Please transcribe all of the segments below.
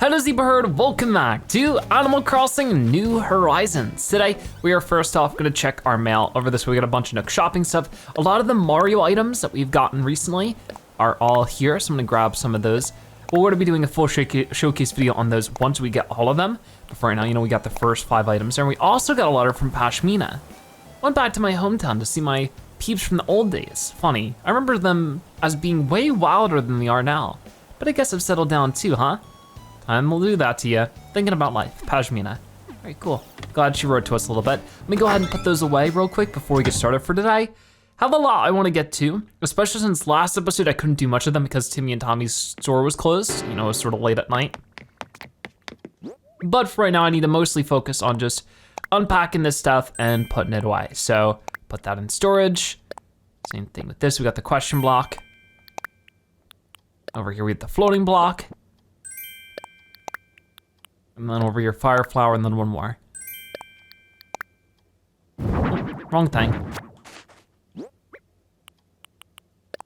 Hello Zebra Herd, welcome back to Animal Crossing New Horizons. Today, we are first off gonna check our mail. Over this way, we got a bunch of Nook shopping stuff. A lot of the Mario items that we've gotten recently are all here, so I'm gonna grab some of those. We're gonna be doing a full showcase video on those once we get all of them. But for right now, we got the first 5 items there. And we also got a letter from Pashmina. Went back to my hometown to see my peeps from the old days. Funny, I remember them as being way wilder than they are now. But I guess I've settled down too, huh? Time will do that to you. Thinking about life, Pashmina. Very cool. Glad she wrote to us a little bit. Let me go ahead and put those away real quick before we get started for today. Have a lot I want to get to, especially since last episode I couldn't do much of them because Timmy and Tommy's store was closed. It was sort of late at night. But for right now, I need to mostly focus on just unpacking this stuff and putting it away. So put that in storage. Same thing with this, we got the question block. Over here we have the floating block. And then over here, fire flower, and then one more. Wrong thing. But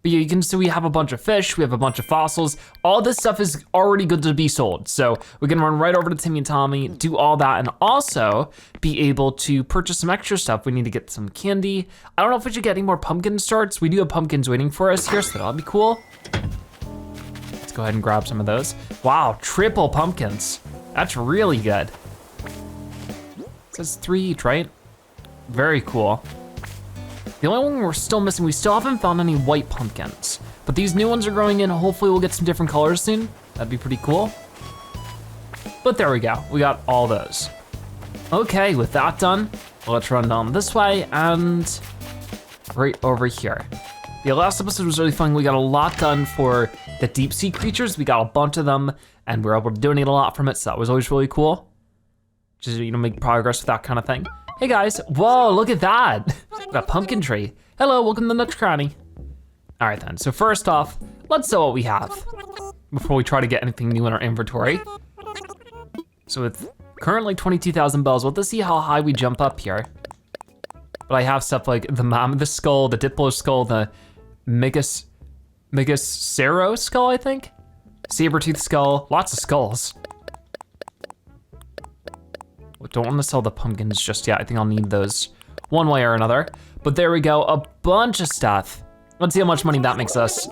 yeah, you can see we have a bunch of fish, we have a bunch of fossils. All this stuff is already good to be sold. So we can run right over to Timmy and Tommy, do all that, and also be able to purchase some extra stuff. We need to get some candy. I don't know if we should get any more pumpkin starts. We do have pumpkins waiting for us here, so that'll be cool. Let's go ahead and grab some of those. Wow, triple pumpkins. That's really good. It says 3 each, right? Very cool. The only one we're still missing, we still haven't found any white pumpkins, but these new ones are growing in. Hopefully we'll get some different colors soon. That'd be pretty cool. But there we go, we got all those. Okay, with that done, let's run down this way and right over here. The last episode was really fun. We got a lot done for the deep sea creatures. We got a bunch of them and we were able to donate a lot from it, so that was always really cool. Just, make progress with that kind of thing. Hey guys, whoa, look at that. That pumpkin tree. Hello, welcome to the Nook's Cranny. All right then, so first off, let's sell what we have before we try to get anything new in our inventory. So with currently 22,000 bells, we'll have to see how high we jump up here. But I have stuff like the mammoth skull, the Diplo skull, the Megaloceros skull, I think? Saber-tooth skull, lots of skulls. Don't want to sell the pumpkins just yet. I think I'll need those one way or another. But there we go, a bunch of stuff. Let's see how much money that makes us.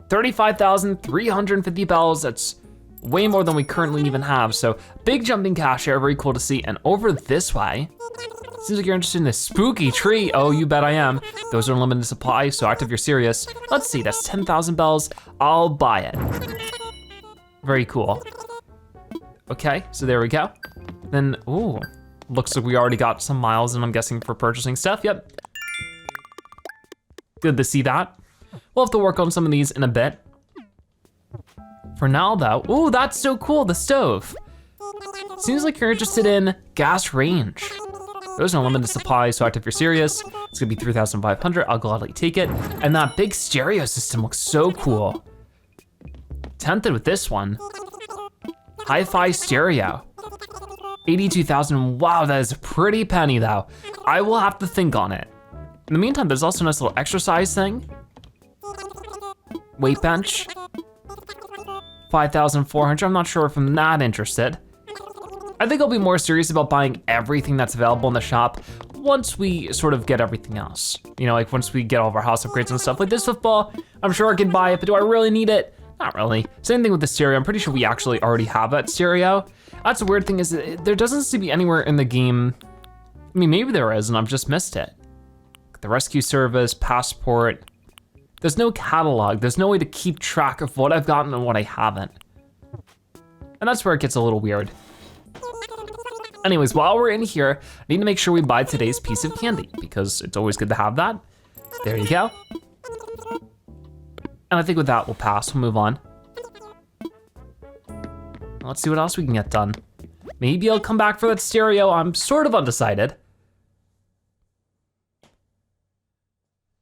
35,350 bells, that's way more than we currently even have. So big jumping cash here, very cool to see. And over this way, seems like you're interested in this spooky tree. Oh, you bet I am. Those are limited supply, so act if you're serious. Let's see, that's 10,000 bells. I'll buy it. Very cool. Okay, so there we go. Then, ooh, looks like we already got some miles and I'm guessing for purchasing stuff, yep. Good to see that. We'll have to work on some of these in a bit. For now though, ooh, that's so cool, the stove. Seems like you're interested in gas range. There's no limited supply, so act if you're serious. It's gonna be 3,500, I'll gladly take it. And that big stereo system looks so cool. Tempted with this one. Hi-fi stereo. 82,000, wow, that is a pretty penny though. I will have to think on it. In the meantime, there's also a nice little exercise thing. Weight bench. 5,400, I'm not sure if I'm that interested. I think I'll be more serious about buying everything that's available in the shop once we sort of get everything else. Like once we get all of our house upgrades and stuff. Like this football, I'm sure I can buy it, but do I really need it? Not really. Same thing with the stereo. I'm pretty sure we actually already have that stereo. That's the weird thing is that there doesn't seem to be anywhere in the game. I mean, maybe there is and I've just missed it. The rescue service, passport. There's no catalog. There's no way to keep track of what I've gotten and what I haven't. And that's where it gets a little weird. Anyways, while we're in here, I need to make sure we buy today's piece of candy because it's always good to have that. There you go. And I think with that, we'll pass, we'll move on. Let's see what else we can get done. Maybe I'll come back for that stereo, I'm sort of undecided.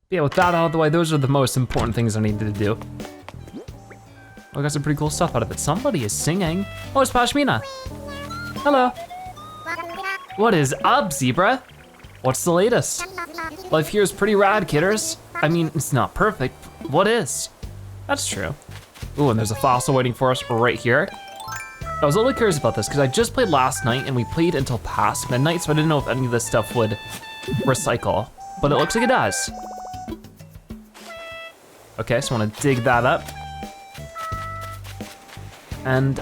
Yeah, with that out of the way, those are the most important things I needed to do. I got some pretty cool stuff out of it. Somebody is singing. Oh, it's Pashmina. Hello. What is up, Zebra? What's the latest? Life here is pretty rad, kidders. I mean, it's not perfect. What is? That's true. Ooh, and there's a fossil waiting for us right here. I was a little curious about this because I just played last night and we played until past midnight, so I didn't know if any of this stuff would recycle, but it looks like it does. Okay, so I wanna dig that up. And,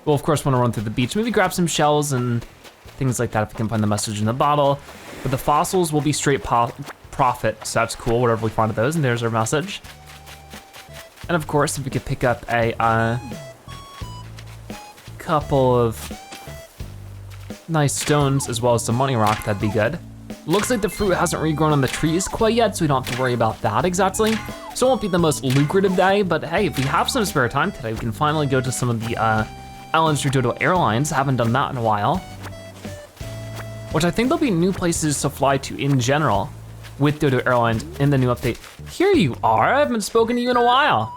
Well, of course, wanna run through the beach, maybe grab some shells and things like that if we can find the message in the bottle. But the fossils will be straight profit, so that's cool, whatever we find of those, and there's our message. And of course, if we could pick up a couple of nice stones as well as some money rock, that'd be good. Looks like the fruit hasn't regrown on the trees quite yet, so we don't have to worry about that exactly. So it won't be the most lucrative day, but hey, if we have some spare time today, we can finally go to some of the islands through Dodo Airlines. Haven't done that in a while. Which I think there'll be new places to fly to in general with Dodo Airlines in the new update. Here you are, I haven't spoken to you in a while.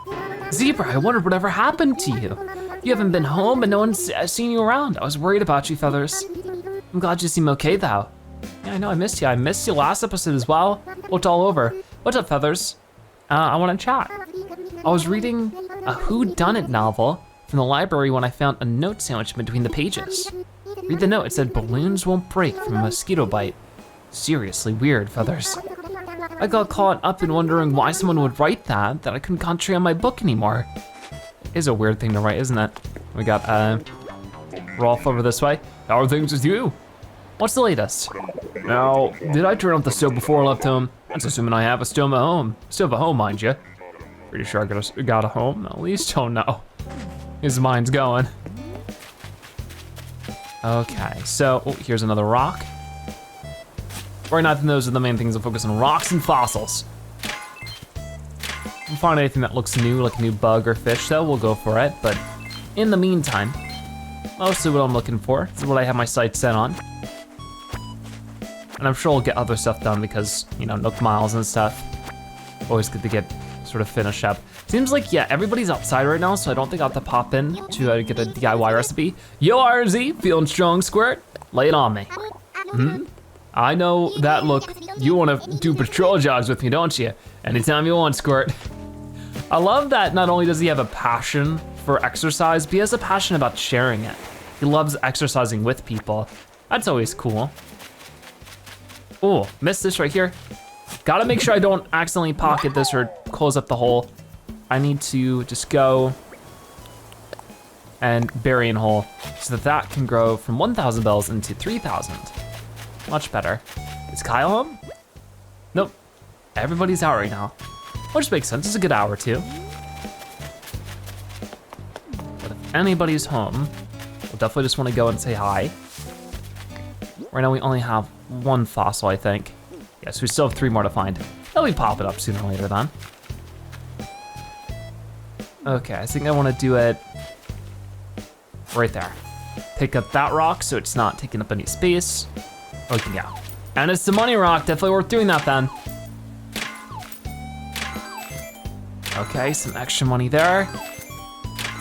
Zebra, I wondered whatever happened to you. You haven't been home and no one's seen you around. I was worried about you, Feathers. I'm glad you seem okay though. Yeah, I know, I missed you. I missed you last episode as well. Looked all over. What's up, Feathers? I wanna chat. I was reading a whodunit novel from the library when I found a note sandwiched between the pages. Read the note, it said balloons won't break from a mosquito bite. Seriously weird, Feathers. I got caught up in wondering why someone would write that I couldn't concentrate on my book anymore. It is a weird thing to write, isn't it? We got Rolf over this way. How are things with you? What's the latest? Now, did I turn off the stove before I left home? That's assuming I have a stove at home. Stove at home, mind you. Pretty sure I got a home, at least don't know. His mind's going. Okay, so, oh, here's another rock. Right now, I think those are the main things. I'll focus on rocks and fossils. If we find anything that looks new, like a new bug or fish, though, we'll go for it. But in the meantime, mostly what I'm looking for is what I have my sights set on. And I'm sure we'll get other stuff done because, you know, Nook Miles and stuff. Always good to get sort of finished up. Seems like, yeah, everybody's outside right now, so I don't think I'll have to pop in to get a DIY recipe. Yo, RZ, feeling strong, Squirt? Lay it on me. I know that look. You wanna do patrol jobs with me, don't you? Anytime you want, Squirt. I love that not only does he have a passion for exercise, but he has a passion about sharing it. He loves exercising with people. That's always cool. Oh, missed this right here. Gotta make sure I don't accidentally pocket this or close up the hole. I need to just go and bury in hole so that can grow from 1,000 bells into 3,000. Much better. Is Kyle home? Nope, everybody's out right now. Which makes sense, it's a good hour too. But if anybody's home, we'll definitely just wanna go and say hi. Right now we only have one fossil, I think. Yes, we still have 3 more to find. They'll be popping up sooner or later then. Okay, I think I wanna do it right there. Pick up that rock so it's not taking up any space. Okay, yeah. And it's the money rock, definitely worth doing that then. Okay, some extra money there.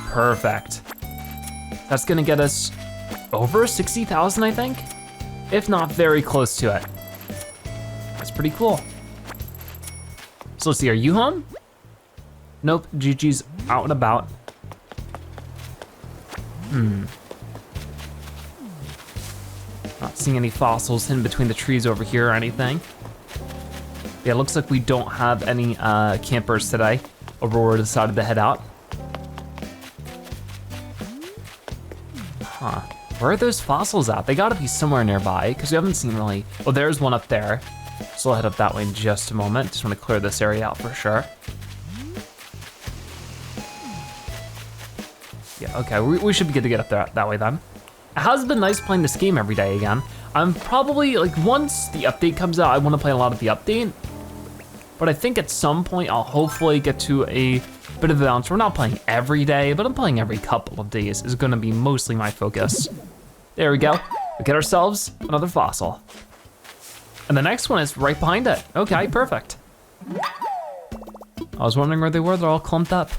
Perfect. That's gonna get us over 60,000, I think? If not very close to it. That's pretty cool. So let's see, are you home? Nope, Gigi's out and about. Not seeing any fossils in between the trees over here or anything. Yeah, it looks like we don't have any campers today. Aurora decided to head out. Huh, where are those fossils at? They gotta be somewhere nearby, because we haven't seen really, oh, there's one up there. So I'll head up that way in just a moment. Just wanna clear this area out for sure. Yeah, okay, we should be good to get up there that way then. It has been nice playing this game every day again. I'm probably, like, once the update comes out, I wanna play a lot of the update. But I think at some point I'll hopefully get to a bit of a balance. We're not playing every day, but I'm playing every couple of days is gonna be mostly my focus. There we go. We get ourselves another fossil. And the next one is right behind it. Okay, perfect. I was wondering where they were, they're all clumped up.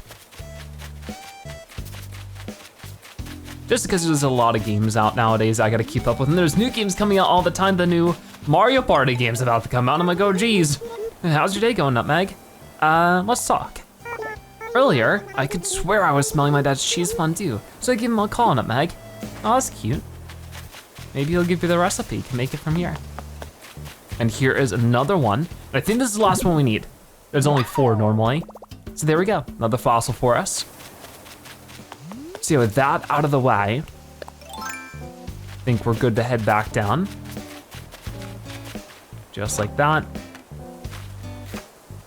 Just because there's a lot of games out nowadays I gotta keep up with, and there's new games coming out all the time. The new Mario Party game's about to come out, I'm like, oh geez. How's your day going, Nutmeg? Let's talk. Earlier, I could swear I was smelling my dad's cheese fondue, so I gave him a call on it, Meg. Oh, that's cute. Maybe he'll give you the recipe, you can make it from here. And here is another one. I think this is the last one we need. There's only 4 normally. So there we go, another fossil for us. So yeah, with that out of the way, I think we're good to head back down. Just like that.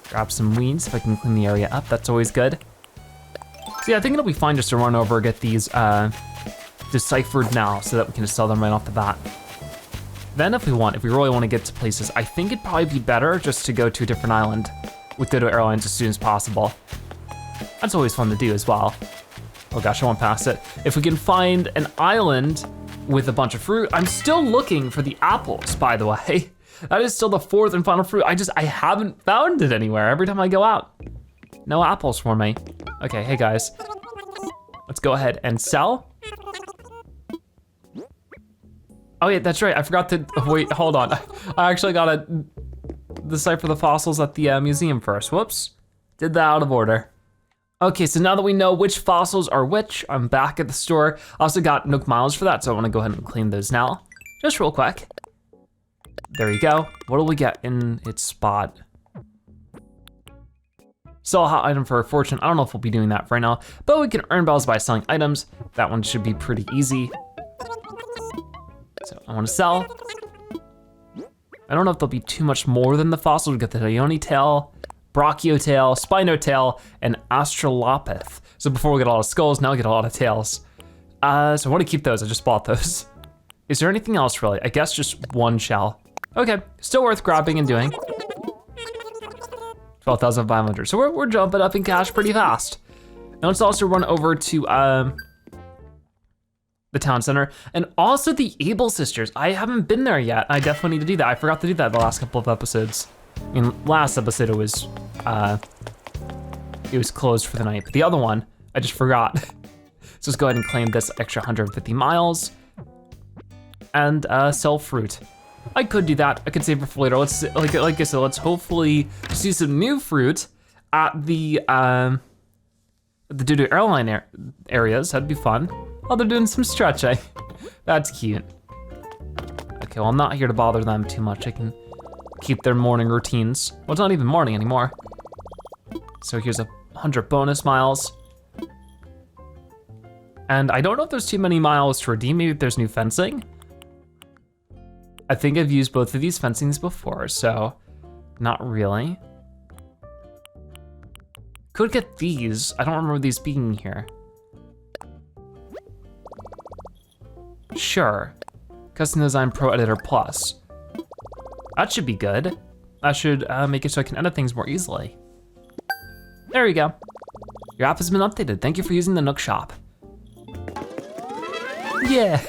Grab some weeds if I can clean the area up, that's always good. So yeah, I think it'll be fine just to run over, get these deciphered now so that we can just sell them right off the bat. Then if we really want to get to places, I think it'd probably be better just to go to a different island with Dodo Airlines as soon as possible. That's always fun to do as well. Oh gosh, I went past it. If we can find an island with a bunch of fruit, I'm still looking for the apples, by the way. That is still the 4th and final fruit. I haven't found it anywhere every time I go out. No apples for me. Okay, hey guys. Let's go ahead and sell. Oh yeah, that's right, I forgot to, wait, hold on. I actually gotta decipher the fossils at the museum first, whoops. Did that out of order. Okay, so now that we know which fossils are which, I'm back at the store. I also got Nook miles for that, so I wanna go ahead and clean those now. Just real quick. There you go. What do we get in its spot? Sell a hot item for a fortune. I don't know if we'll be doing that right now, but we can earn bells by selling items. That one should be pretty easy. So I wanna sell. I don't know if there'll be too much more than the fossils. We got the Dione tail, Brachiotail, Spinotail, and Australopith. So before we get a lot of skulls, now we get a lot of tails. So I wanna keep those, I just bought those. Is there anything else really? I guess just 1 shell. Okay, still worth grabbing and doing. 12,500, so we're jumping up in cash pretty fast. Now let's also run over to the town center, and also the Able Sisters. I haven't been there yet. I definitely need to do that. I forgot to do that the last couple of episodes. I mean, last episode it was closed for the night, but the other one, I just forgot. So let's go ahead and claim this extra 150 miles and sell fruit. I could do that, I could save it for later. Let's, like I said, let's hopefully see some new fruit at the Dodo airline areas, that'd be fun. Oh, they're doing some stretching. That's cute. Okay, well, I'm not here to bother them too much. I can keep their morning routines. Well, it's not even morning anymore. So here's 100 bonus miles. And I don't know if there's too many miles to redeem. Maybe if there's new fencing. I think I've used both of these fencings before, so not really. Could get these. I don't remember these being here. Sure. Custom Design Pro Editor Plus. That should be good. That should make it so I can edit things more easily. There you go. Your app has been updated. Thank you for using the Nook shop. Yeah.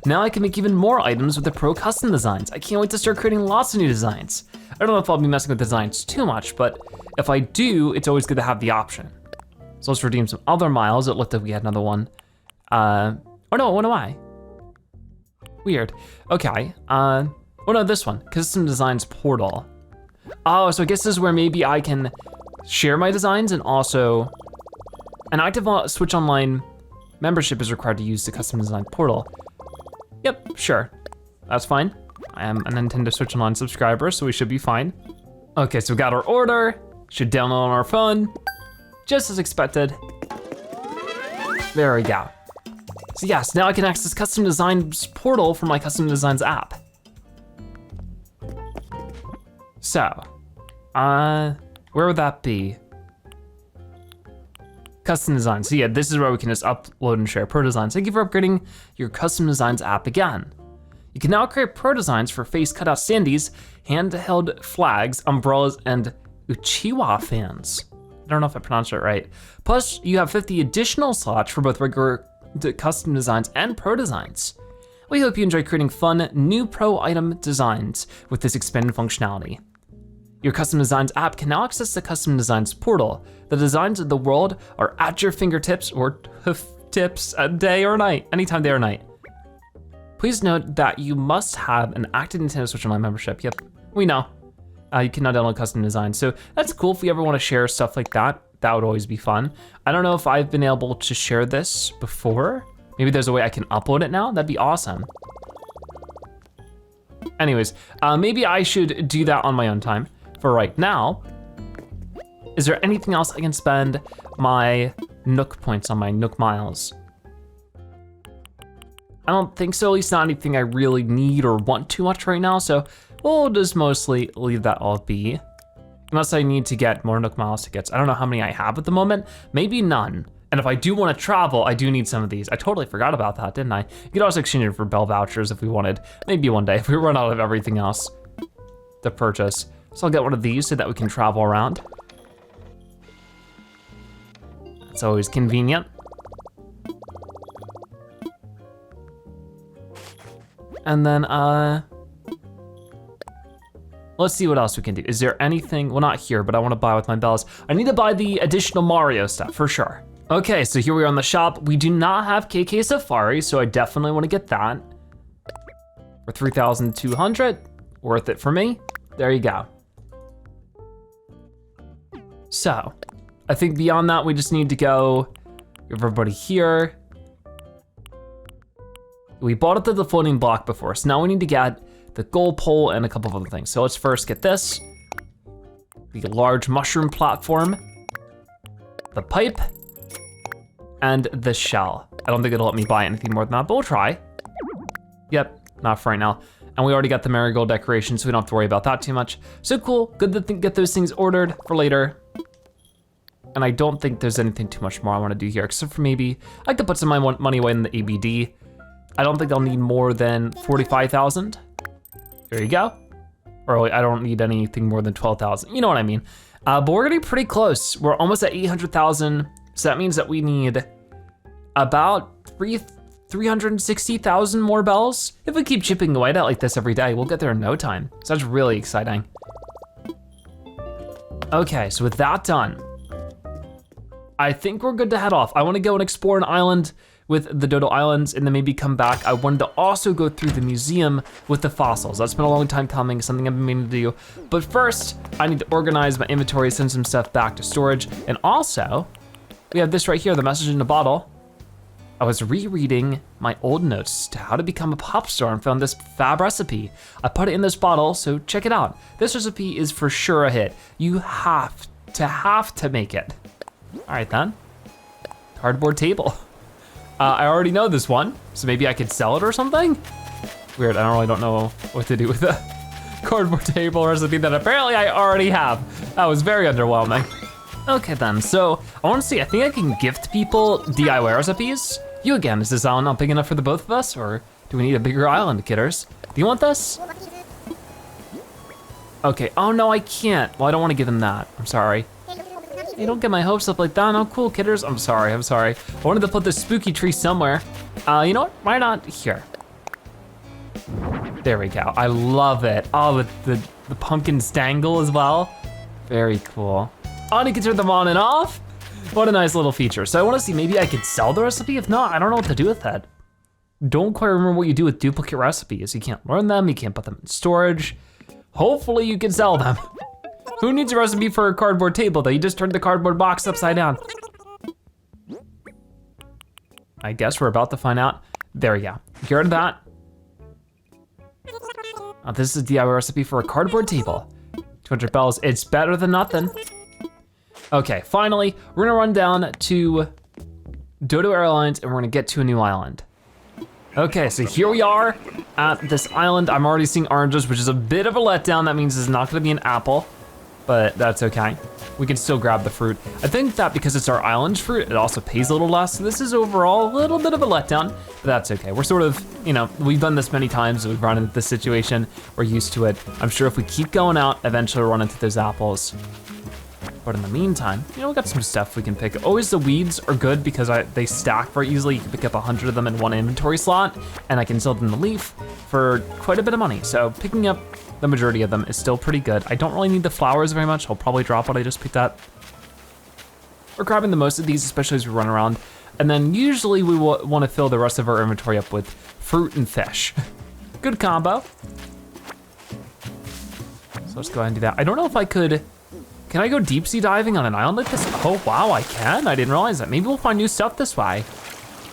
Now I can make even more items with the Pro Custom Designs. I can't wait to start creating lots of new designs. I don't know if I'll be messing with designs too much, but if I do, it's always good to have the option. So let's redeem some other miles. It looked like we had another one. Oh no, what am I? Weird. Okay, oh no, this one, Custom Designs Portal. Oh, so I guess this is where maybe I can share my designs, and also an active Switch Online membership is required to use the Custom Design Portal. Yep, sure, that's fine. I am a Nintendo Switch Online subscriber, so we should be fine. Okay, so we got our order, should download on our phone, just as expected. There we go. So yes, now I can access Custom Designs Portal from my Custom Designs app. So, where would that be? Custom Designs, so yeah, this is where we can just upload and share Pro Designs. Thank you for upgrading your Custom Designs app again. You can now create Pro Designs for face cutout standees, handheld flags, umbrellas, and Uchiwa fans. I don't know if I pronounced it right. Plus, you have 50 additional slots for both regular Custom Designs and Pro Designs. We hope you enjoy creating fun, new Pro item designs with this expanded functionality. Your Custom Designs app can now access the Custom Designs portal. The designs of the world are at your fingertips or tips day or night, anytime day or night. Please note that you must have an active Nintendo Switch Online membership. Yep, we know. You can now download custom designs. So that's cool if we ever wanna share stuff like that. That would always be fun. I don't know if I've been able to share this before. Maybe there's a way I can upload it now. That'd be awesome. Anyways, maybe I should do that on my own time. For right now, is there anything else I can spend my Nook points on, my Nook miles? I don't think so, at least not anything I really need or want too much right now, so we'll just mostly leave that all be. Unless I need to get more Nook Miles tickets. I don't know how many I have at the moment, maybe none. And if I do wanna travel, I do need some of these. I totally forgot about that, didn't I? You could also exchange it for Bell vouchers if we wanted. Maybe one day, if we run out of everything else to purchase. So I'll get one of these so that we can travel around. It's always convenient. And then, let's see what else we can do. Is there anything, well not here, but I wanna buy with my bells. I need to buy the additional Mario stuff, for sure. Okay, so here we are in the shop. We do not have KK Safari, so I definitely wanna get that. For 3,200, worth it for me. There you go. So, I think beyond that, we just need to go, everybody here. We bought it to the floating block before, so now we need to get the goal pole and a couple of other things. So let's first get this, the large mushroom platform, the pipe, and the shell. I don't think it'll let me buy anything more than that, but we'll try. Yep, not for right now. And we already got the marigold decoration, so we don't have to worry about that too much. So cool, good to get those things ordered for later. And I don't think there's anything too much more I wanna do here, except for maybe, I could put some of my money away in the ABD. I don't think I'll need more than 45,000. There you go. Or I don't need anything more than 12,000, you know what I mean. But we're getting pretty close. We're almost at 800,000. So that means that we need about 360,000 more bells. If we keep chipping away at it like this every day, we'll get there in no time. So that's really exciting. Okay, so with that done, I think we're good to head off. I wanna go and explore an island with the Dodo Islands and then maybe come back. I wanted to also go through the museum with the fossils. That's been a long time coming, something I've been meaning to do. But first, I need to organize my inventory, send some stuff back to storage. And also, we have this right here, the message in a bottle. I was rereading my old notes to how to become a pop star and found this fab recipe. I put it in this bottle, so check it out. This recipe is for sure a hit. You have to make it. All right then, cardboard table. I already know this one, so maybe I could sell it or something? Weird, I don't know what to do with a cardboard table recipe that apparently I already have. That was very underwhelming. Okay then, so I wanna see, I think I can gift people DIY recipes. You again, is this island not big enough for the both of us, or do we need a bigger island, kidders? Do you want this? Okay, oh no, I can't. Well, I don't wanna give them that, I'm sorry. Hey, don't get my hopes up like that. Oh, cool, kidders. I'm sorry. I wanted to put this spooky tree somewhere. You know what? Why not here? There we go. I love it. Oh, with the pumpkins dangle as well. Very cool. Oh, and you can turn them on and off. What a nice little feature. So I wanna see, maybe I could sell the recipe. If not, I don't know what to do with that. Don't quite remember what you do with duplicate recipes. You can't learn them, you can't put them in storage. Hopefully you can sell them. Who needs a recipe for a cardboard table though? You just turned the cardboard box upside down. I guess we're about to find out. There we go. You heard that? Oh, this is a DIY recipe for a cardboard table. 200 bells, it's better than nothing. Okay, finally, we're gonna run down to Dodo Airlines and we're gonna get to a new island. Okay, so here we are at this island. I'm already seeing oranges, which is a bit of a letdown. That means it's not gonna be an apple, but that's okay. We can still grab the fruit. I think that because it's our island fruit, it also pays a little less. So this is overall a little bit of a letdown, but that's okay. We're sort of, you know, we've done this many times. We've run into this situation. We're used to it. I'm sure if we keep going out, eventually we'll run into those apples. But in the meantime, you know, we got some stuff we can pick. Always the weeds are good because they stack very easily. You can pick up 100 of them in one inventory slot, and I can sell them the leaf for quite a bit of money. So picking up the majority of them is still pretty good. I don't really need the flowers very much. I'll probably drop what I just picked up. We're grabbing the most of these, especially as we run around. And then usually we want to fill the rest of our inventory up with fruit and fish. Good combo. So let's go ahead and do that. I don't know if I could, can I go deep sea diving on an island like this? Oh wow, I can, I didn't realize that. Maybe we'll find new stuff this way.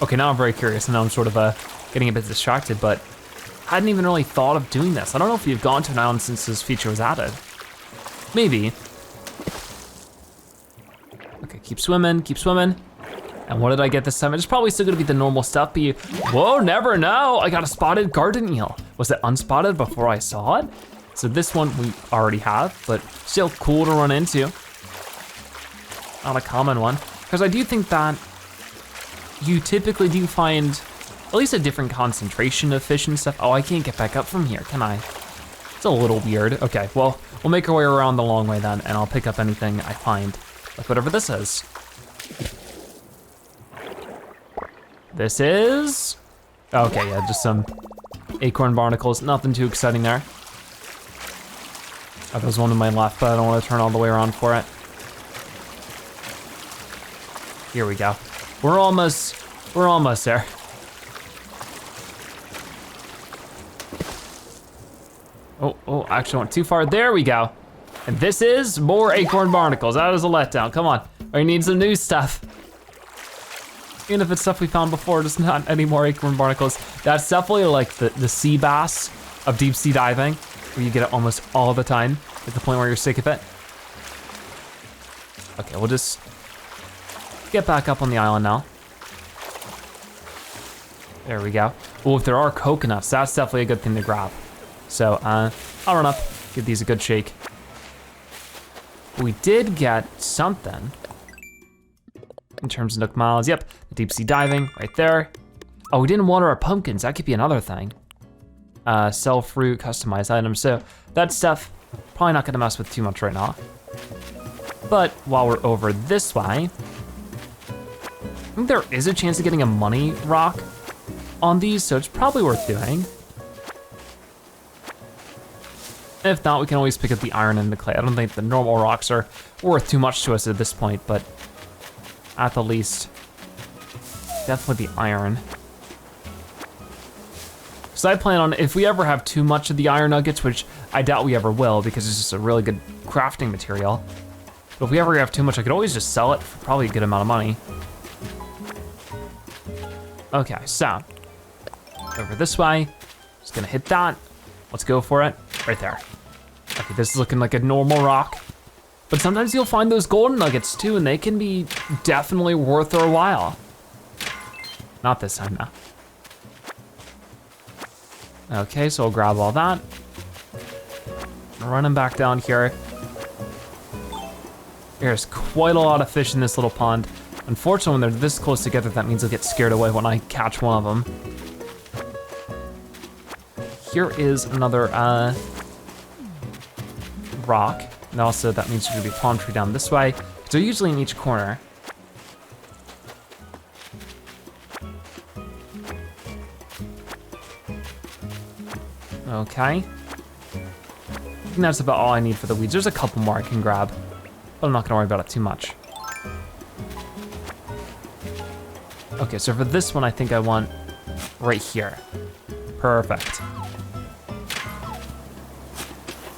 Okay, now I'm very curious, and now I'm sort of getting a bit distracted, but I hadn't even really thought of doing this. I don't know if you've gone to an island since this feature was added. Maybe. Okay, keep swimming, keep swimming. And what did I get this time? It's probably still gonna be the normal stuff, but whoa, never know. I got a spotted garden eel. Was it unspotted before I saw it? So this one we already have, but still cool to run into. Not a common one. Because I do think that you typically do find at least a different concentration of fish and stuff. Oh, I can't get back up from here, can I? It's a little weird. Okay, well, we'll make our way around the long way then, and I'll pick up anything I find, like whatever this is. This is, okay, yeah, just some acorn barnacles, nothing too exciting there. Oh, there's one to my left, but I don't want to turn all the way around for it. Here we go. We're almost there. Oh, actually went too far. There we go. And this is more acorn barnacles. That is a letdown, come on. We need some new stuff. Even if it's stuff we found before, just not any more acorn barnacles. That's definitely like the sea bass of deep sea diving, where you get it almost all the time, at the point where you're sick of it. Okay, we'll just get back up on the island now. There we go. Oh, if there are coconuts, that's definitely a good thing to grab. So I'll run up, give these a good shake. We did get something in terms of Nook Miles. Yep, the deep sea diving right there. Oh, we didn't water our pumpkins. That could be another thing. Sell fruit, customize items. So that stuff, probably not gonna mess with too much right now. But while we're over this way, I think there is a chance of getting a money rock on these, so it's probably worth doing. If not, we can always pick up the iron and the clay. I don't think the normal rocks are worth too much to us at this point, but at the least, definitely the iron. So I plan on, if we ever have too much of the iron nuggets, which I doubt we ever will because it's just a really good crafting material, but if we ever have too much, I could always just sell it for probably a good amount of money. Okay, so, over this way, just gonna hit that. Let's go for it, right there. Okay, this is looking like a normal rock, but sometimes you'll find those golden nuggets too, and they can be definitely worth our while. Not this time, though. Okay, so we'll grab all that. Running back down here. There's quite a lot of fish in this little pond. Unfortunately, when they're this close together, that means they'll get scared away when I catch one of them. Here is another rock. And also that means there's gonna be a palm tree down this way. They're usually in each corner. Okay. I think that's about all I need for the weeds. There's a couple more I can grab, but I'm not gonna worry about it too much. Okay, so for this one, I think I want right here. Perfect.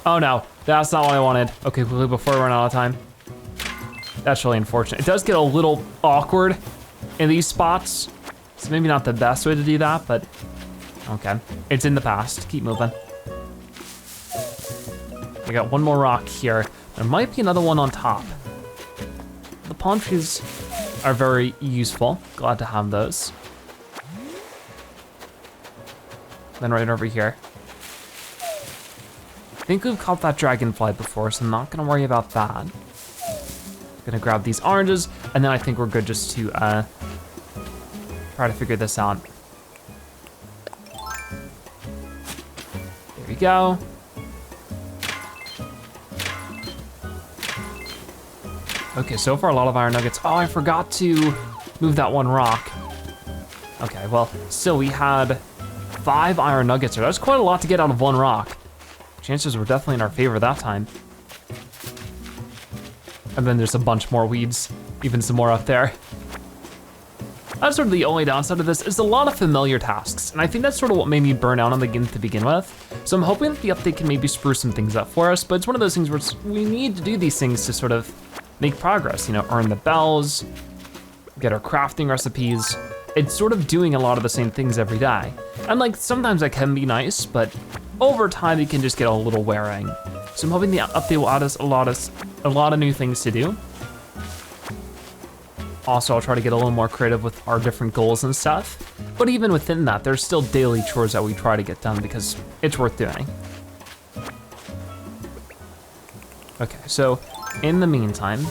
Oh no, that's not what I wanted. Okay, quickly before we run out of time. That's really unfortunate. It does get a little awkward in these spots, so maybe not the best way to do that, but okay. It's in the past, keep moving. We got one more rock here. There might be another one on top. The palm trees are very useful. Glad to have those. Then right over here. I think we've caught that dragonfly before, so I'm not gonna worry about that. Gonna grab these oranges, and then I think we're good just to try to figure this out. There we go. Okay, so far a lot of iron nuggets. Oh, I forgot to move that one rock. Okay, well, still we had 5 iron nuggets here. That's quite a lot to get out of one rock. Chances were definitely in our favor that time. And then there's a bunch more weeds, even some more up there. That's sort of the only downside of this, is a lot of familiar tasks. And I think that's sort of what made me burn out on the game to begin with. So I'm hoping that the update can maybe spruce some things up for us, but it's one of those things where we need to do these things to sort of make progress, you know, earn the bells, get our crafting recipes. It's sort of doing a lot of the same things every day. And like, sometimes that can be nice, but over time it can just get a little wearing. So I'm hoping the update will add us a lot of new things to do. Also, I'll try to get a little more creative with our different goals and stuff. But even within that, there's still daily chores that we try to get done because it's worth doing. Okay, so in the meantime,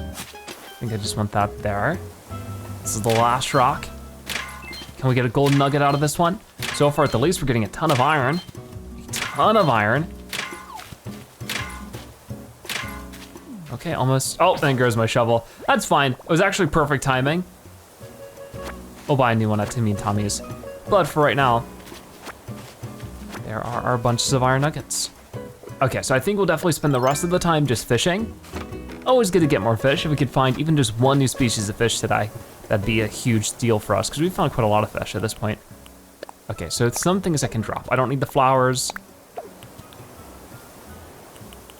I think I just want that there. This is the last rock. Can we get a gold nugget out of this one? So far, at the least, we're getting a ton of iron. A ton of iron. Okay, almost. Oh, there goes my shovel. That's fine. It was actually perfect timing. We'll buy a new one at Timmy and Tommy's. But for right now, there are our bunches of iron nuggets. Okay, so I think we'll definitely spend the rest of the time just fishing. Always good to get more fish. If we could find even just one new species of fish today, that'd be a huge deal for us because we've found quite a lot of fish at this point. Okay, so some things I can drop. I don't need the flowers.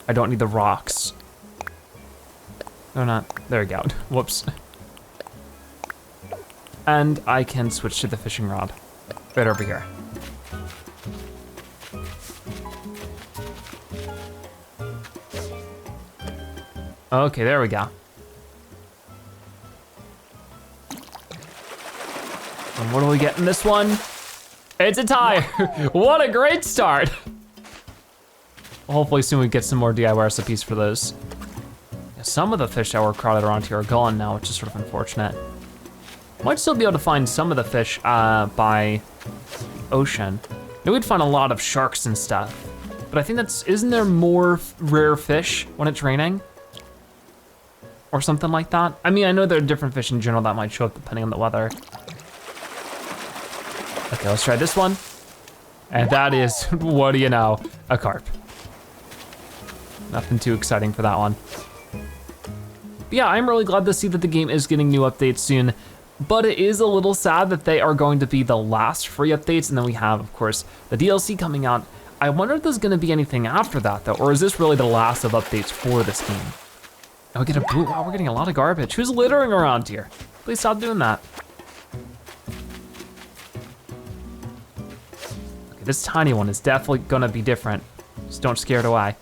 I don't need the rocks. No, not, there we go, whoops. And I can switch to the fishing rod, right over here. Okay, there we go. And what do we get in this one? It's a tire. What a great start. Hopefully soon we get some more DIY recipes for those. Some of the fish that were crowded around here are gone now, which is sort of unfortunate. Might still be able to find some of the fish by the ocean. Maybe we'd find a lot of sharks and stuff. But I think isn't there more rare fish when it's raining? Or something like that? I mean, I know there are different fish in general that might show up depending on the weather. Okay, let's try this one. And that is, what do you know, a carp. Nothing too exciting for that one. Yeah, I'm really glad to see that the game is getting new updates soon, but it is a little sad that they are going to be the last free updates, and then we have, of course, the DLC coming out. I wonder if there's gonna be anything after that though, or is this really the last of updates for this game? Oh, we get a boot, wow, we're getting a lot of garbage. Who's littering around here? Please stop doing that. Okay, this tiny one is definitely gonna be different. Just don't scare it away.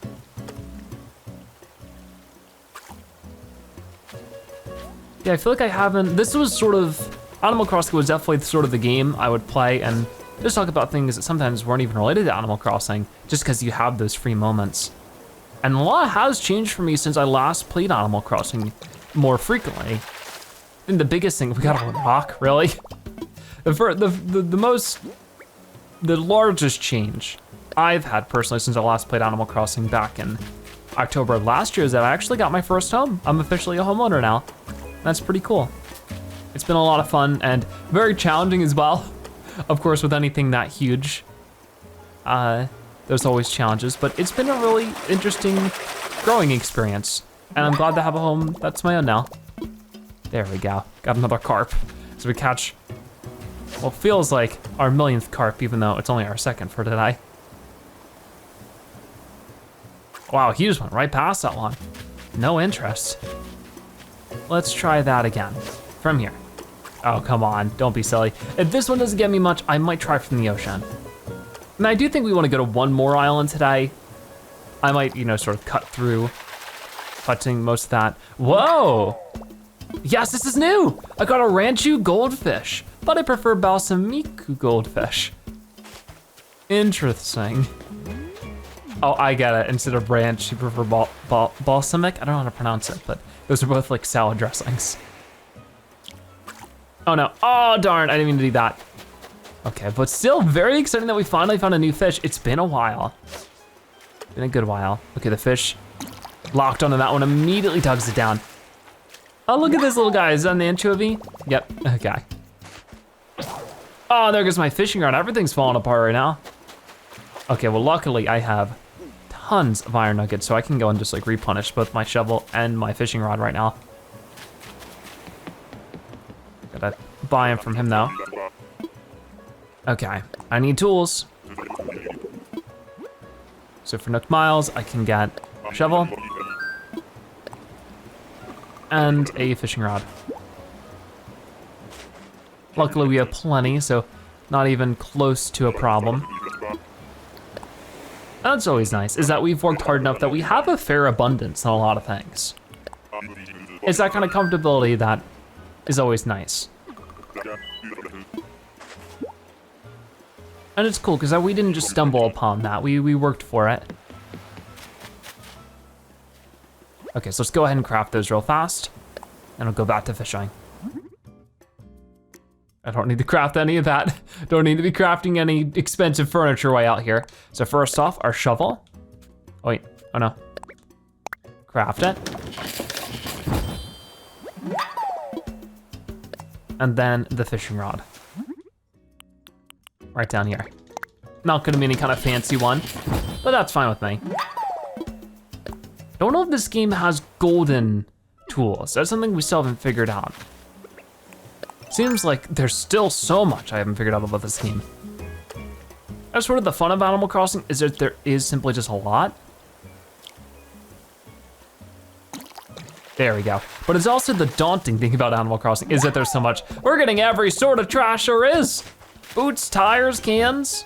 Yeah, I feel like I haven't, this was sort of, Animal Crossing was definitely sort of the game I would play and just talk about things that sometimes weren't even related to Animal Crossing, just because you have those free moments. And a lot has changed for me since I last played Animal Crossing more frequently. I think the biggest thing, we got a rock, really? The largest change I've had personally since I last played Animal Crossing back in October of last year is that I actually got my first home. I'm officially a homeowner now. That's pretty cool. It's been a lot of fun and very challenging as well. Of course, with anything that huge, there's always challenges, but it's been a really interesting growing experience. And I'm glad to have a home that's my own now. There we go, got another carp. So we catch, well, feels like our millionth carp, even though it's only our second for today. Wow, he just went right past that one. No interest. Let's try that again, from here. Oh, come on, don't be silly. If this one doesn't get me much, I might try from the ocean. And I do think we want to go to one more island today. I might, you know, sort of cut through, cutting most of that. Whoa! Yes, this is new! I got a Ranchu goldfish, but I prefer balsamico goldfish. Interesting. Oh, I get it. Instead of ranch, you prefer balsamic? I don't know how to pronounce it, but those are both like salad dressings. Oh no, oh darn, I didn't mean to do that. Okay, but still very exciting that we finally found a new fish. It's been a while. Been a good while. Okay, the fish locked onto that one, immediately tugs it down. Oh, look at this little guy, is that an anchovy? Yep, okay. Oh, there goes my fishing rod. Everything's falling apart right now. Okay, well luckily I have tons of iron nuggets, so I can go and just like replenish both my shovel and my fishing rod right now. Gotta buy them from him though. Okay, I need tools. So for Nook Miles, I can get a shovel and a fishing rod. Luckily we have plenty, so not even close to a problem. That's always nice, is that we've worked hard enough that we have a fair abundance on a lot of things. It's that kind of comfortability that is always nice. And it's cool, because we didn't just stumble upon that, we worked for it. Okay, so let's go ahead and craft those real fast, and I'll go back to fishing. I don't need to craft any of that. Don't need to be crafting any expensive furniture way out here. So first off, our shovel. Oh wait, oh no. Craft it. And then the fishing rod. Right down here. Not gonna be any kind of fancy one, but that's fine with me. Don't know if this game has golden tools. That's something we still haven't figured out. Seems like there's still so much I haven't figured out about this game. That's sort of the fun of Animal Crossing, is that there is simply just a lot. There we go. But it's also the daunting thing about Animal Crossing, is that there's so much. We're getting every sort of trash there is. Boots, tires, cans.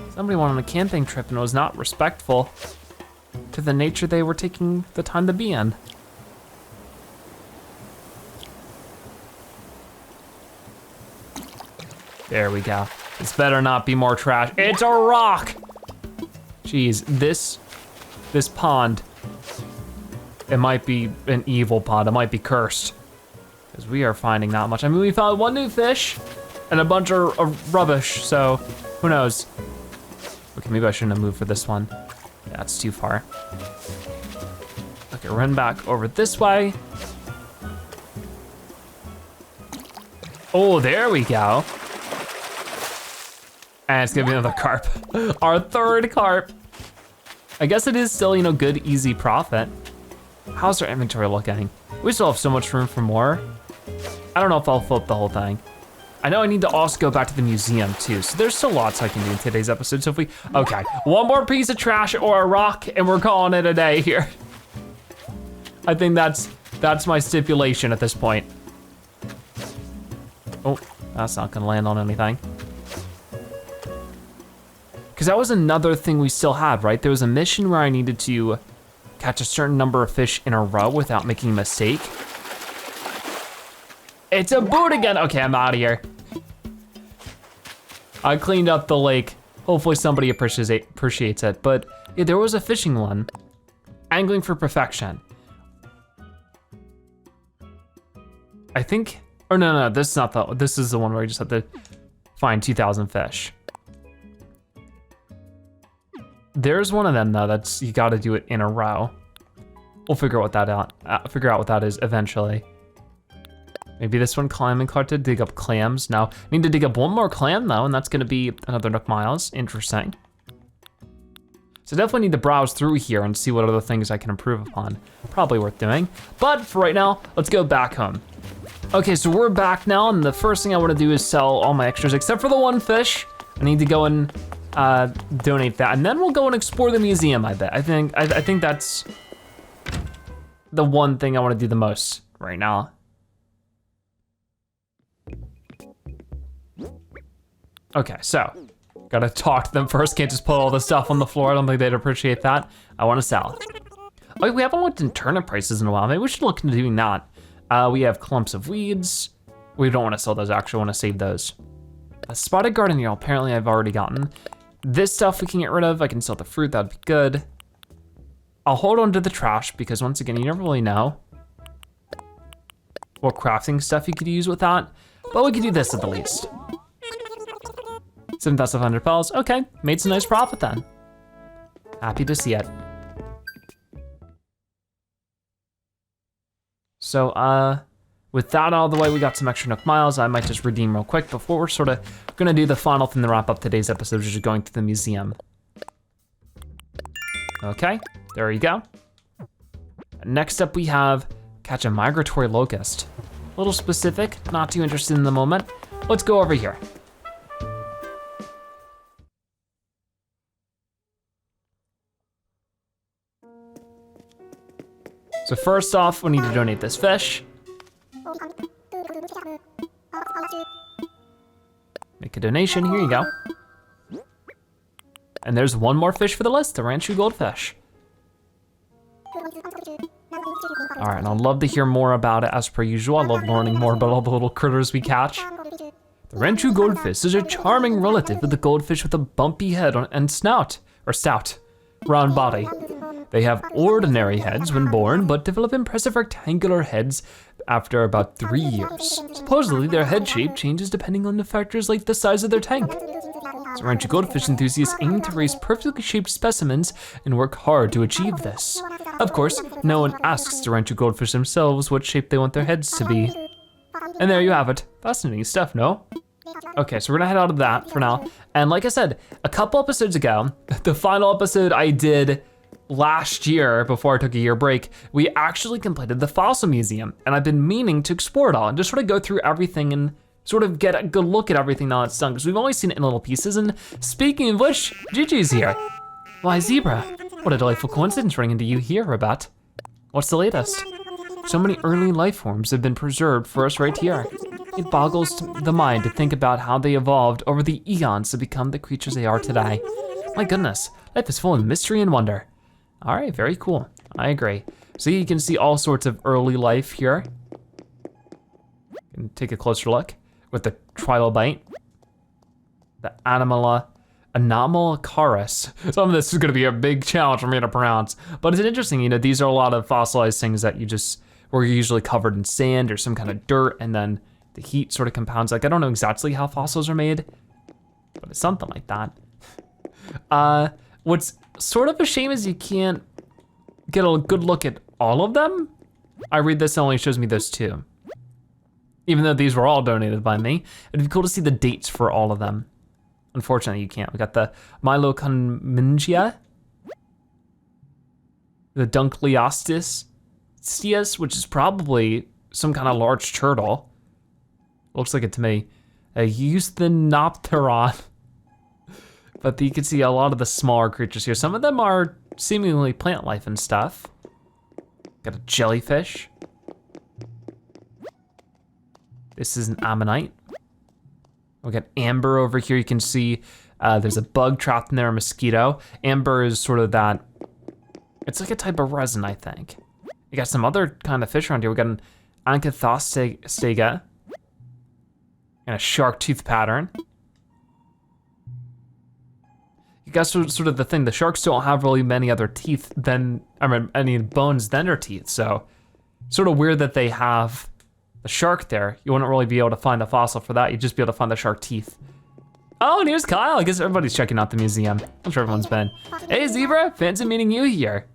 Somebody went on a camping trip and was not respectful to the nature they were taking the time to be in. There we go. This better not be more trash. It's a rock! Jeez, this pond, it might be an evil pond, it might be cursed. Because we are finding not much. I mean, we found one new fish and a bunch of rubbish, so who knows? Okay, maybe I shouldn't have moved for this one. Yeah, it's too far. Okay, run back over this way. Oh, there we go. And it's gonna be another carp. Our third carp. I guess it is still, you know, good, easy profit. How's our inventory looking? We still have so much room for more. I don't know if I'll fill up the whole thing. I know I need to also go back to the museum too, so there's still lots I can do in today's episode. So if we, okay, one more piece of trash or a rock and we're calling it a day here. I think that's my stipulation at this point. Oh, that's not gonna land on anything. Because that was another thing we still had, right? There was a mission where I needed to catch a certain number of fish in a row without making a mistake. It's a boot again. Okay, I'm out of here. I cleaned up the lake. Hopefully somebody appreciates it. But yeah, there was a fishing one. Angling for perfection. I think, or no, this is not the, this is the one where I just have to find 2,000 fish. There's one of them though, that's, you gotta do it in a row. We'll figure what that out, figure out what that is eventually. Maybe this one, climbing cart to dig up clams. Now, I need to dig up one more clam though, and that's gonna be another Nook Miles, interesting. So definitely need to browse through here and see what other things I can improve upon. Probably worth doing. But for right now, let's go back home. Okay, so we're back now, and the first thing I wanna do is sell all my extras, except for the one fish. I need to go and donate that, and then we'll go and explore the museum, I bet. I think that's the one thing I wanna do the most right now. Okay, so, gotta talk to them first, can't just put all the stuff on the floor, I don't think they'd appreciate that. I wanna sell. Oh, we haven't looked in turnip prices in a while, maybe we should look into doing that. We have clumps of weeds. We don't wanna sell those, actually wanna save those. A spotted garden eel, apparently I've already gotten. This stuff we can get rid of, I can sell the fruit, that'd be good. I'll hold on to the trash because once again, you never really know what crafting stuff you could use with that, but we could do this at the least. 7,500 bells, okay, made some nice profit then. Happy to see it. So, with that out of the way, we got some extra Nook Miles. I might just redeem real quick before we're sort of gonna do the final thing to wrap up today's episode, which is going to the museum. Okay, there you go. Next up we have Catch a migratory locust. A little specific, not too interested in the moment. Let's go over here. So first off, we need to donate this fish. Make a donation, here you go. And there's one more fish for the list, the Ranchu goldfish. All right, and I'd love to hear more about it as per usual. I love learning more about all the little critters we catch. The Ranchu goldfish is a charming relative of the goldfish with a bumpy head and snout, or stout, round body. They have ordinary heads when born, but develop impressive rectangular heads after about 3 years. Supposedly, their head shape changes depending on the factors like the size of their tank. So Ranchu goldfish enthusiasts aim to raise perfectly shaped specimens and work hard to achieve this. Of course, no one asks the Ranchu goldfish themselves what shape they want their heads to be. And there you have it. Fascinating stuff, no? Okay, so we're gonna head out of that for now. And like I said, a couple episodes ago, the final episode I did last year, before I took a year break, we actually completed the fossil museum, and I've been meaning to explore it all and just sort of go through everything and sort of get a good look at everything now it's done, because we've only seen it in little pieces. And speaking of which, Gigi's here. Why, Zebra, what a delightful coincidence running into you here, Rabat. What's the latest? So many early life forms have been preserved for us right here. It boggles the mind to think about how they evolved over the eons to become the creatures they are today. My goodness, life is full of mystery and wonder. All right, very cool, I agree. So you can see all sorts of early life here. And take a closer look with the trilobite, the Anomalocaris. Some of this is gonna be a big challenge for me to pronounce, but it's interesting, you know, these are a lot of fossilized things that were usually covered in sand or some kind of dirt, and then the heat sort of compounds. Like, I don't know exactly how fossils are made, but it's something like that. What's sort of a shame is you can't get a good look at all of them. I read this, it only shows me those two. Even though these were all donated by me, it'd be cool to see the dates for all of them. Unfortunately, you can't. We got the Miloconmingia, the Dunkleostis, which is probably some kind of large turtle. Looks like it to me. A Eusthenopteron. But you can see a lot of the smaller creatures here. Some of them are seemingly plant life and stuff. Got a jellyfish. This is an ammonite. We got amber over here. You can see there's a bug trapped in there, a mosquito. Amber is sort of that, it's like a type of resin, I think. You got some other kind of fish around here. We got an Ankythostega and a shark tooth pattern. You got sort of the thing, the sharks don't have really many other teeth than, any bones than their teeth, so sort of weird that they have the shark there. You wouldn't really be able to find a fossil for that, you'd just be able to find the shark teeth. Oh, and here's Kyle, I guess everybody's checking out the museum. I'm sure everyone's been. Hey Zebra, fancy meeting you here.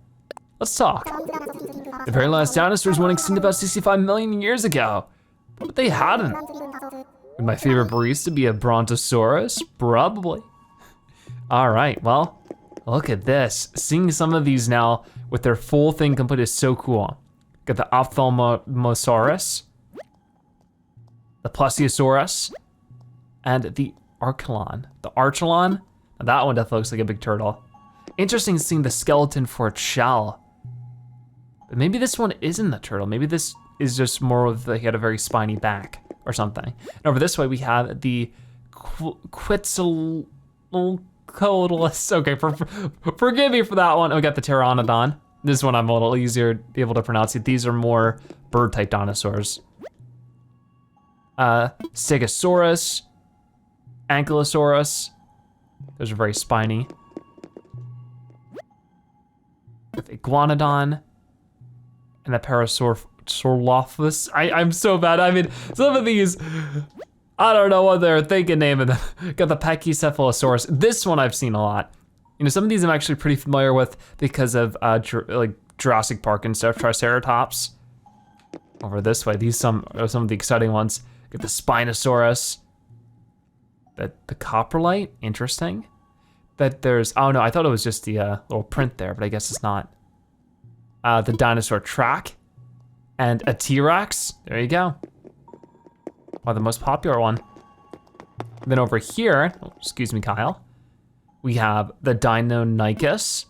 Let's talk. The very last dinosaurs went extinct about 65 million years ago. What if they hadn't? Would my favorite barista be a Brontosaurus? Probably. All right, well, look at this. Seeing some of these now with their full thing complete is so cool. Got the Ophthalmosaurus, the Plesiosaurus, and the Archelon. The Archelon, that one definitely looks like a big turtle. Interesting seeing the skeleton for its shell. But maybe this one isn't the turtle. Maybe this is just more of he had a very spiny back or something. And over this way we have the Quetzalcoatlus. Okay, forgive me for that one. We got the Pteranodon. This one I'm a little easier to be able to pronounce it. These are more bird type dinosaurs. Stegosaurus, Ankylosaurus. Those are very spiny. With Iguanodon and the Parasaurolophus. I'm so bad. I mean, some of these, I don't know what they're thinking naming them. Got the Pachycephalosaurus. This one I've seen a lot. You know, some of these I'm actually pretty familiar with because of like Jurassic Park and stuff. Triceratops. Over this way, these are some of the exciting ones. Got the Spinosaurus. The coprolite, interesting. That there's, oh no, I thought it was just the little print there, but I guess it's not. The dinosaur track. and a T-Rex. There you go. Well, the most popular one. Then over here, oh, excuse me, Kyle, we have the Deinonychus,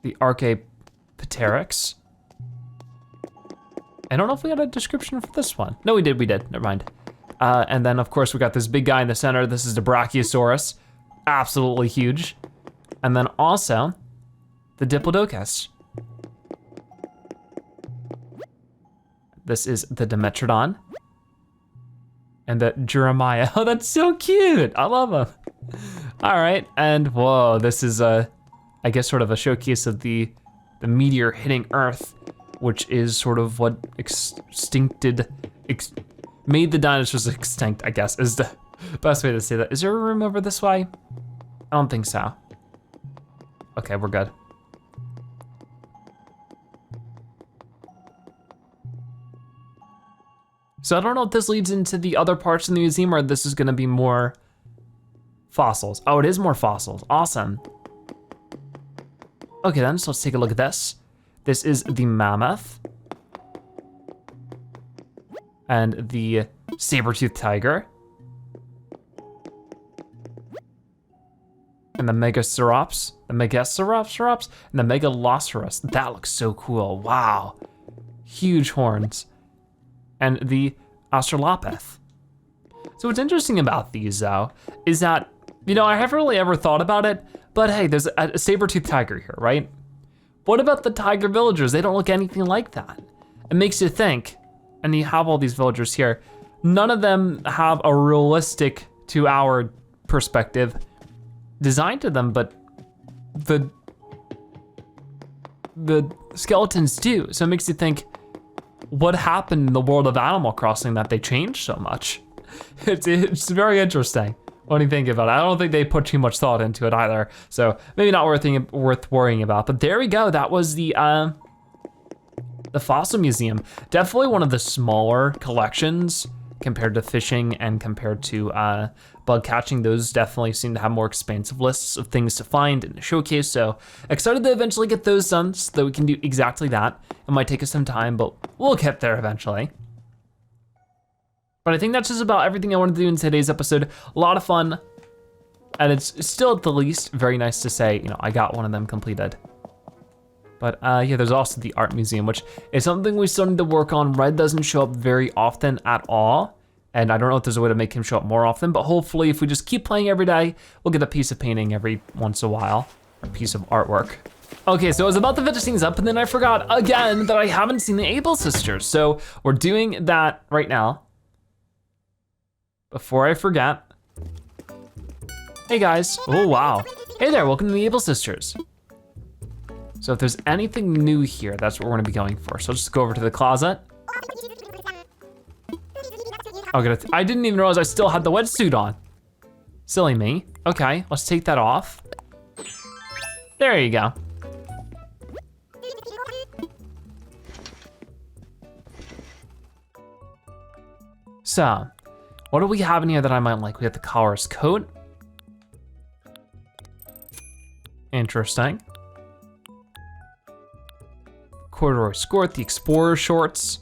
the Archaeopteryx. I don't know if we had a description for this one. No, we did, never mind. And then of course we got this big guy in the center. This is the Brachiosaurus, absolutely huge. And then also the Diplodocus. This is the Dimetrodon. And the Jeremiah. Oh, that's so cute. I love him. All right, and whoa, this is I guess sort of a showcase of the meteor hitting Earth, which is sort of what made the dinosaurs extinct, I guess, is the best way to say that. Is there a room over this way? I don't think so. Okay, we're good. So I don't know if this leads into the other parts of the museum or this is gonna be more fossils. Oh, it is more fossils, awesome. Okay then, so let's take a look at this. This is the mammoth and the saber-toothed tiger and the Megaloceros, and the Megaloceros. That looks so cool, wow. Huge horns. And the Australopith. So what's interesting about these though, is that, you know, I haven't really ever thought about it, but hey, there's a saber-toothed tiger here, right? What about the tiger villagers? They don't look anything like that. It makes you think, and you have all these villagers here, none of them have a realistic, to our perspective, design to them, but the skeletons do. So it makes you think, what happened in the world of Animal Crossing that they changed so much? It's very interesting when you think about it. I don't think they put too much thought into it either, so maybe not worth worrying about. But there we go, that was the fossil museum. Definitely one of the smaller collections compared to fishing and compared to bug catching. Those definitely seem to have more expansive lists of things to find and showcase, so excited to eventually get those done so that we can do exactly that. It might take us some time, but we'll get there eventually. But I think that's just about everything I wanted to do in today's episode. A lot of fun, and it's still at the least very nice to say, you know, I got one of them completed. But yeah, there's also the art museum, which is something we still need to work on. Red doesn't show up very often at all, and I don't know if there's a way to make him show up more often, but hopefully if we just keep playing every day, we'll get a piece of painting every once in a while, a piece of artwork. Okay, so I was about to finish things up, and then I forgot again that I haven't seen the Able sisters. So we're doing that right now. Before I forget, hey guys, oh wow. Hey there, welcome to the Able sisters. So if there's anything new here, that's what we're gonna be going for. So let's just go over to the closet. I didn't even realize I still had the wetsuit on. Silly me. Okay, let's take that off. There you go. So, what do we have in here that I might like? We have the collar's coat. Interesting. Corduroy skirt, the explorer shorts.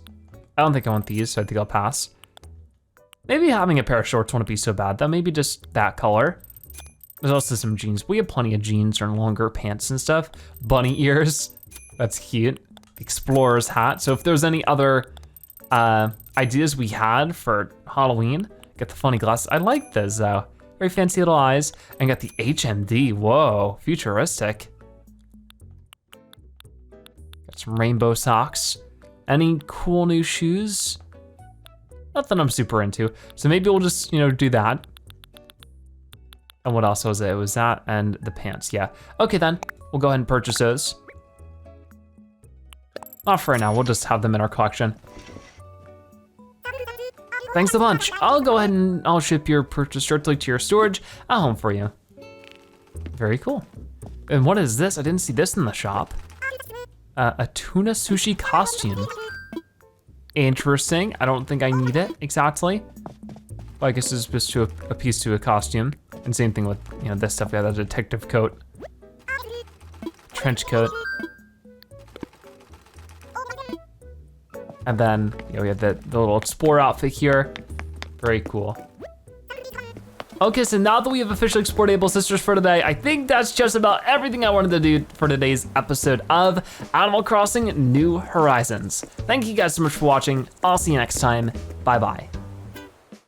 I don't think I want these, so I think I'll pass. Maybe having a pair of shorts wouldn't be so bad though, maybe just that color. There's also some jeans. We have plenty of jeans or longer pants and stuff. Bunny ears, that's cute. The explorer's hat. So if there's any other ideas we had for Halloween, get the funny glasses. I like those though. Very fancy little eyes. And got the HMD, whoa, futuristic. Got some rainbow socks. Any cool new shoes? Nothing I'm super into. So maybe we'll just, you know, do that. And what else was it? It was that and the pants, yeah. Okay then, we'll go ahead and purchase those. Not for right now, we'll just have them in our collection. Thanks a bunch. I'll go ahead and I'll ship your purchase directly to your storage at home for you. Very cool. And what is this? I didn't see this in the shop. A tuna sushi costume. Interesting, I don't think I need it exactly. Well, I guess it's just to a piece to a costume. And same thing with, you know, this stuff, we have the detective coat. Trench coat. And then we have the little explorer outfit here. Very cool. Okay, so now that we have officially explored Able Sisters for today, I think that's just about everything I wanted to do for today's episode of Animal Crossing New Horizons. Thank you guys so much for watching. I'll see you next time. Bye-bye.